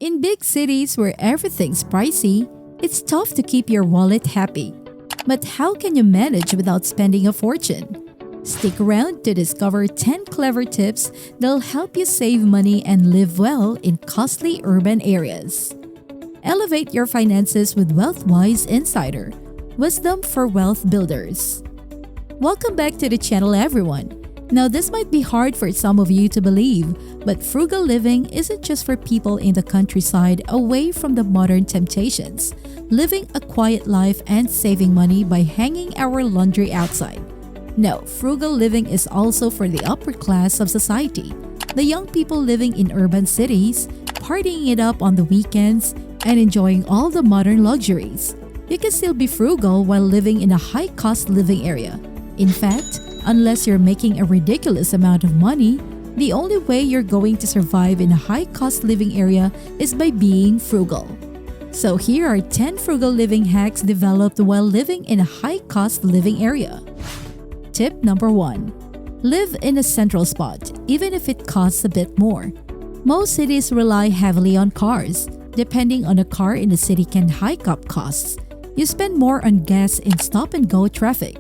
In big cities where everything's pricey, it's tough to keep your wallet happy. But how can you manage without spending a fortune? Stick around to discover 10 clever tips that'll help you save money and live well in costly urban areas. Elevate your finances with WealthWise Insider, wisdom for wealth builders. Welcome back to the channel, everyone. Now, this might be hard for some of you to believe, but frugal living isn't just for people in the countryside away from the modern temptations, living a quiet life and saving money by hanging our laundry outside. No, frugal living is also for the upper class of society, the young people living in urban cities, partying it up on the weekends, and enjoying all the modern luxuries. You can still be frugal while living in a high-cost living area. In fact, unless you're making a ridiculous amount of money, the only way you're going to survive in a high-cost living area is by being frugal. So here are 10 frugal living hacks developed while living in a high-cost living area. Tip number 1. Live in a central spot, even if it costs a bit more. Most cities rely heavily on cars. Depending on a car in the city can hike up costs. You spend more on gas in stop-and-go traffic.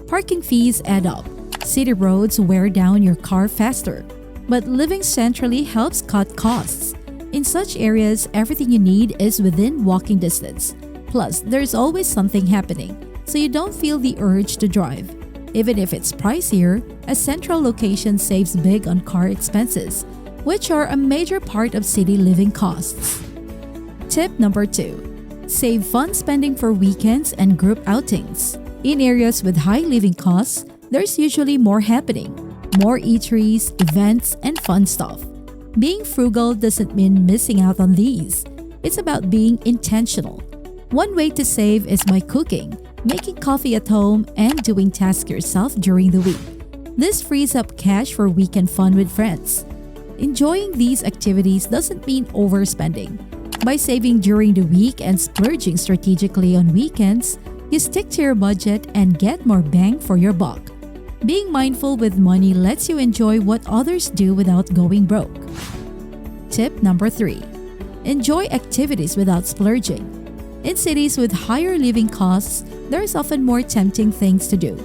Parking fees add up. City roads wear down your car faster. But living centrally helps cut costs. In such areas, everything you need is within walking distance. Plus, there's always something happening, so you don't feel the urge to drive. Even if it's pricier, a central location saves big on car expenses, which are a major part of city living costs. Tip number 2. Save fun spending for weekends and group outings. In areas with high living costs, there's usually more happening, more eateries, events, and fun stuff. Being frugal doesn't mean missing out on these. It's about being intentional. One way to save is by cooking, making coffee at home, and doing tasks yourself during the week. This frees up cash for weekend fun with friends. Enjoying these activities doesn't mean overspending. By saving during the week and splurging strategically on weekends, you stick to your budget and get more bang for your buck. Being mindful with money lets you enjoy what others do without going broke. Tip number 3. Enjoy activities without splurging. In cities with higher living costs, there's often more tempting things to do.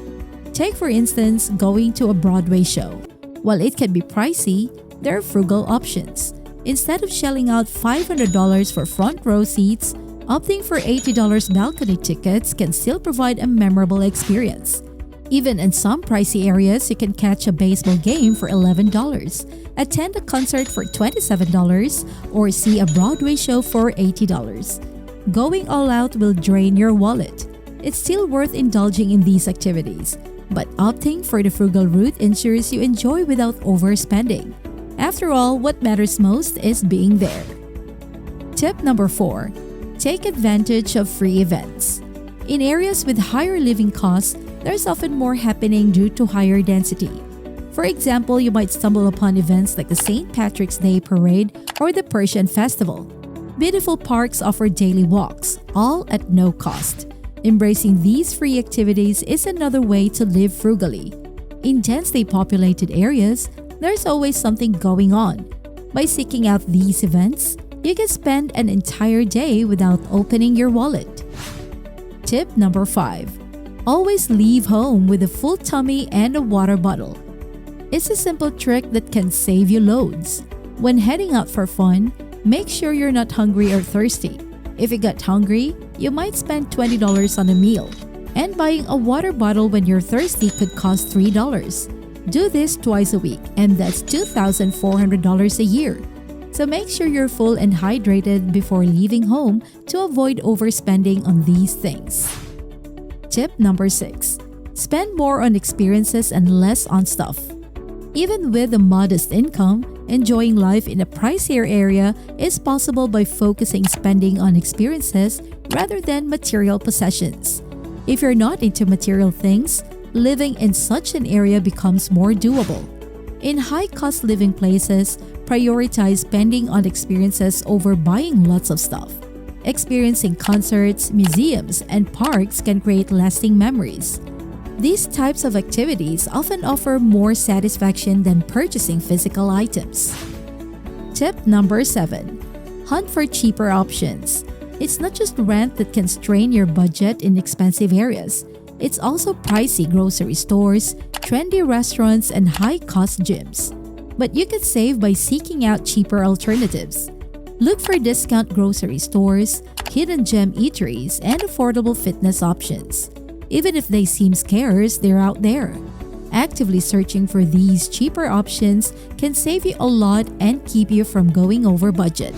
Take, for instance, going to a Broadway show. While it can be pricey, there are frugal options. Instead of shelling out $500 for front row seats, opting for $80 balcony tickets can still provide a memorable experience. Even in some pricey areas, you can catch a baseball game for $11, attend a concert for $27, or see a Broadway show for $80. Going all out will drain your wallet. It's still worth indulging in these activities, but opting for the frugal route ensures you enjoy without overspending. After all, what matters most is being there. Tip number 4. Take advantage of free events. In areas with higher living costs, there's often more happening due to higher density. For example, you might stumble upon events like the St. Patrick's Day Parade or the Persian Festival. Beautiful parks offer daily walks, all at no cost. Embracing these free activities is another way to live frugally. In densely populated areas, there's always something going on. By seeking out these events, you can spend an entire day without opening your wallet. Tip number 5. Always leave home with a full tummy and a water bottle. It's a simple trick that can save you loads. When heading out for fun, make sure you're not hungry or thirsty. If you get hungry, you might spend $20 on a meal. And buying a water bottle when you're thirsty could cost $3. Do this twice a week, and that's $2,400 a year. So make sure you're full and hydrated before leaving home to avoid overspending on these things. Tip number 6. Spend more on experiences and less on stuff. Even with a modest income, enjoying life in a pricier area is possible by focusing spending on experiences rather than material possessions. If you're not into material things, living in such an area becomes more doable. In high-cost living places, prioritize spending on experiences over buying lots of stuff. Experiencing concerts, museums, and parks can create lasting memories. These types of activities often offer more satisfaction than purchasing physical items. Tip number 7. Hunt for cheaper options. It's not just rent that can strain your budget in expensive areas. It's also pricey grocery stores, trendy restaurants, and high-cost gyms. But you can save by seeking out cheaper alternatives. Look for discount grocery stores, hidden gem eateries, and affordable fitness options. Even if they seem scarce, they're out there. Actively searching for these cheaper options can save you a lot and keep you from going over budget.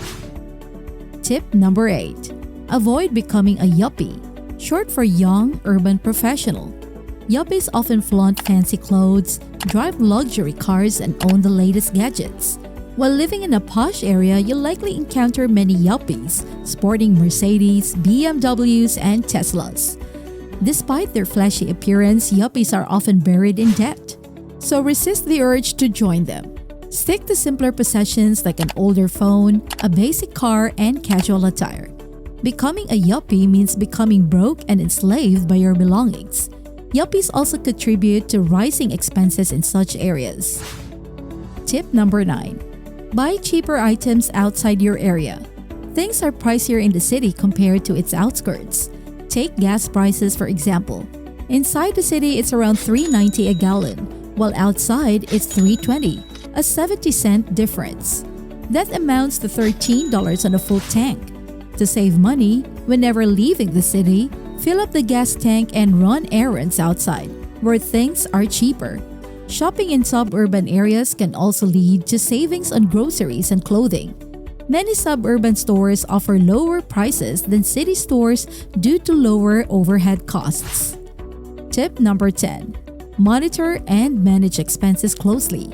Tip number 8. Avoid becoming a yuppie, short for young urban professional. Yuppies often flaunt fancy clothes, drive luxury cars, and own the latest gadgets. While living in a posh area, you'll likely encounter many yuppies, sporting Mercedes, BMWs, and Teslas. Despite their flashy appearance, yuppies are often buried in debt. So resist the urge to join them. Stick to simpler possessions like an older phone, a basic car, and casual attire. Becoming a yuppie means becoming broke and enslaved by your belongings. Yuppies also contribute to rising expenses in such areas. Tip number 9. Buy cheaper items outside your area. Things are pricier in the city compared to its outskirts. Take gas prices for example. Inside the city, it's around $3.90 a gallon, while outside, it's $3.20, a 70-cent difference. That amounts to $13 on a full tank. To save money, whenever leaving the city, fill up the gas tank and run errands outside, where things are cheaper. Shopping in suburban areas can also lead to savings on groceries and clothing. Many suburban stores offer lower prices than city stores due to lower overhead costs. Tip number 10. Monitor and manage expenses closely.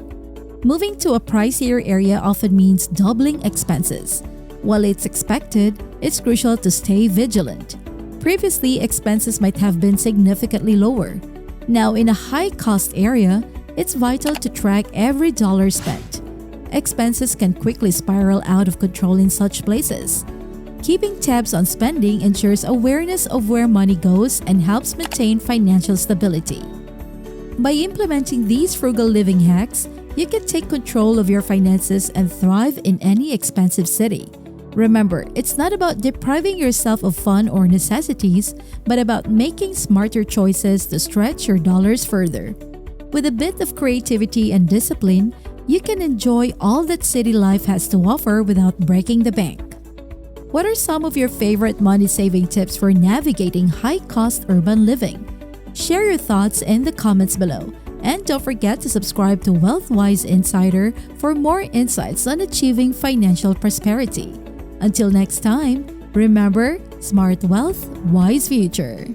Moving to a pricier area often means doubling expenses. While it's expected, it's crucial to stay vigilant. Previously, expenses might have been significantly lower. Now, in a high-cost area, it's vital to track every dollar spent. Expenses can quickly spiral out of control in such places. Keeping tabs on spending ensures awareness of where money goes and helps maintain financial stability. By implementing these frugal living hacks, you can take control of your finances and thrive in any expensive city. Remember, it's not about depriving yourself of fun or necessities, but about making smarter choices to stretch your dollars further. With a bit of creativity and discipline, you can enjoy all that city life has to offer without breaking the bank. What are some of your favorite money-saving tips for navigating high-cost urban living? Share your thoughts in the comments below. And don't forget to subscribe to WealthWise Insider for more insights on achieving financial prosperity. Until next time, remember, smart wealth, wise future.